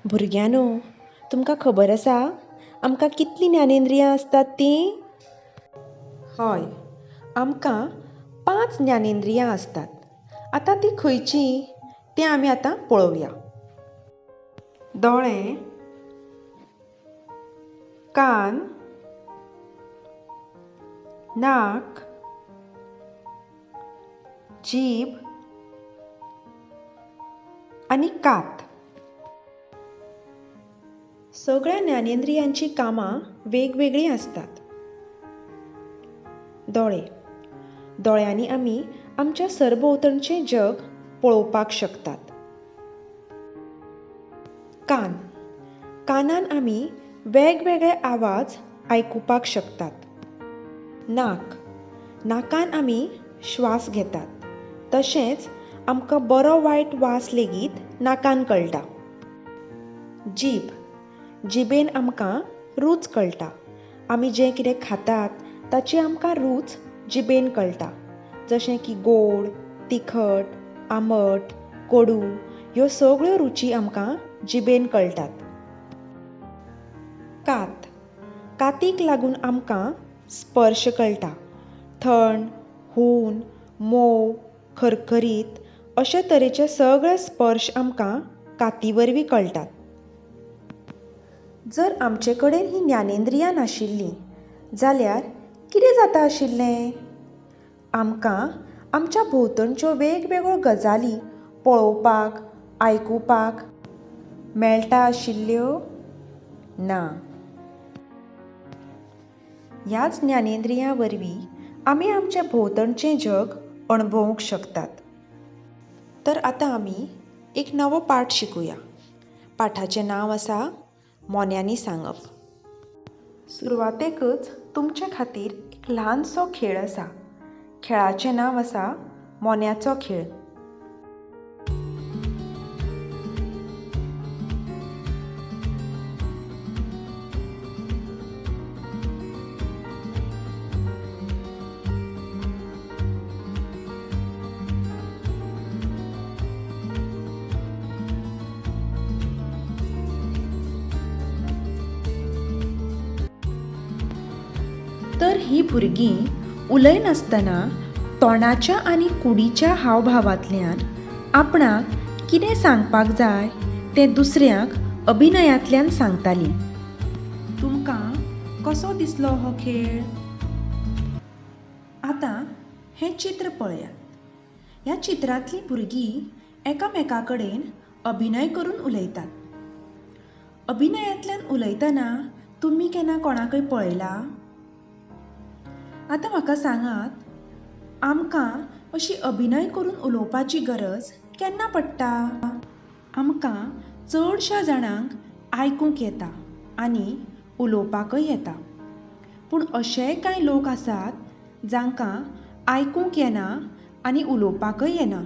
भुरग्यांनो, तुमकां खबर आसा आमकां कितलीं ज्ञानेंद्रियां असतात तीं? हय, आमकां 5 ज्ञानेंद्रियां असतात. आतां तीं खंयचीं तें आमी आतां पळोवया. दोळे, कान, नाक, जीब आनी कात. सगळ्या ज्ञानेंद्रियांची कामां वेगवेगळीं असतात. दोळ्यांनी आमी आमच्या सरभोंवतणचें जग पळोवपाक शकतात. कानान आमी वेगवेगळे आवाज आयकुपाक शकतात. नाकान आमी श्वास घेतात, तशेंच आमकां बरो वायट वास लेगीत नाकान कळटा. जिबेन आमकां रूच कळटा. आमी जें कितें खातात ताची आमकां रूच जिबेन कळटा, जशें की गोड, तिखट, आंबट, कोडू ह्यो सगळ्यो रुची आमकां जिबेन कळटात. कातीक लागून आमकां स्पर्श कळटा. थंड, हून, मोव, खरखरीत अशे तरेचे सगळे स्पर्श आमकां काती वरवीं कळटात. जर आमचे कडेन हीं ज्ञानेंद्रियां नाशिल्लीं जाल्यार कितें जाता आशिल्लें? आमकां आमच्या भोंवतणच्यो वेगवेगळ्यो गजाली पळोवपाक, आयकुपाक मेळटा आशिल्ल्यो? ना. ह्याच ज्ञानेंद्रियां वरवीं आमी आमचें भोंवतणचें जग अणभवूंक शकतात. तर आतां आमी एक नवो पाठ शिकुया. पाठाचें नांव आसा मोन्यांनी सांगप. सुरवातेकच तुमचे खातीर एक ल्हानसो खेळ आसा. खेळाचें नांव आसा मोन्याचो खेळ. तर हीं भुरगीं उलयनासतना तोंडाच्या आनी कुडीच्या हावभावांतल्यान आपणाक कितें सांगपाक जाय तें दुसऱ्यांक अभिनयांतल्यान सांगतालीं. तुमकां कसो दिसलो हो खेळ? आतां हें चित्र पळयात. ह्या चित्रांतलीं भुरगीं एकामेका कडेन अभिनय करून उलयतात. अभिनयांतल्यान उलयतना तुमी केन्ना कोणाकय पळयलां? आतां म्हाका सांगात, आमकां अशी अभिनय करून उलोवपाची गरज केन्ना पडटा? आमकां चडश्या जाणांक आयकूंक येता आनी उलोवपाकय येता. पूण अशेय कांय लोक आसात जांकां आयकूंक येना आनी उलोवपाकय येना.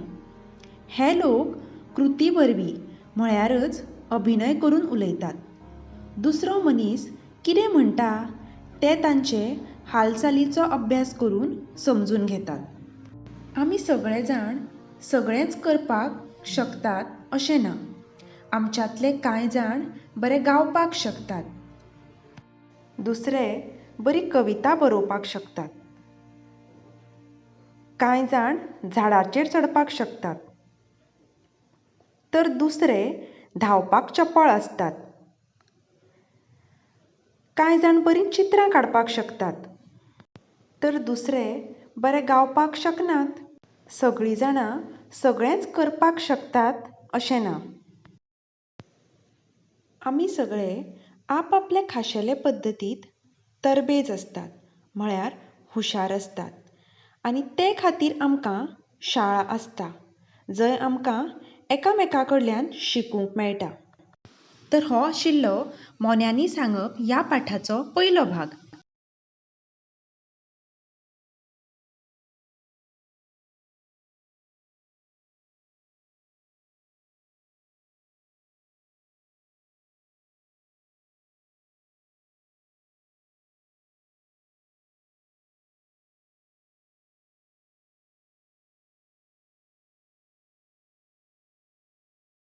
हे लोक कृती वरवीं म्हळ्यारच अभिनय करून उलयतात. दुसरो मनीस कितें म्हणटा तें तांचे हालचालीचो अभ्यास करून समजून घेतात. आमी सगळे जाण सगळेंच करपाक शकतात अशें ना. आमच्यांतले कांय जाण बरें गावपाक शकतात. दुसरे बरी कविता बरोवपाक शकतात. कांय जाण झाडाचेर चडपाक शकतात. तर दुसरे धांवपाक चपळ आसतात. कांय जाण बरीं चित्रां काडपाक शकतात. तर दुसरे बरे गावपाक शकनात. सगळीं जाणां सगळेंच करपाक शकतात अशें ना. आमी सगळे आपआपले खाशेले पद्दतींत तरबेज आसतात, म्हळ्यार हुशार आसतात. आनी ते खातीर आमकां शाळा आसता, जंय आमकां एकामेका कडल्यान शिकूंक मेळटा. तर हो आशिल्लो मोन्यांनी सांगप ह्या पाठाचो पयलो भाग.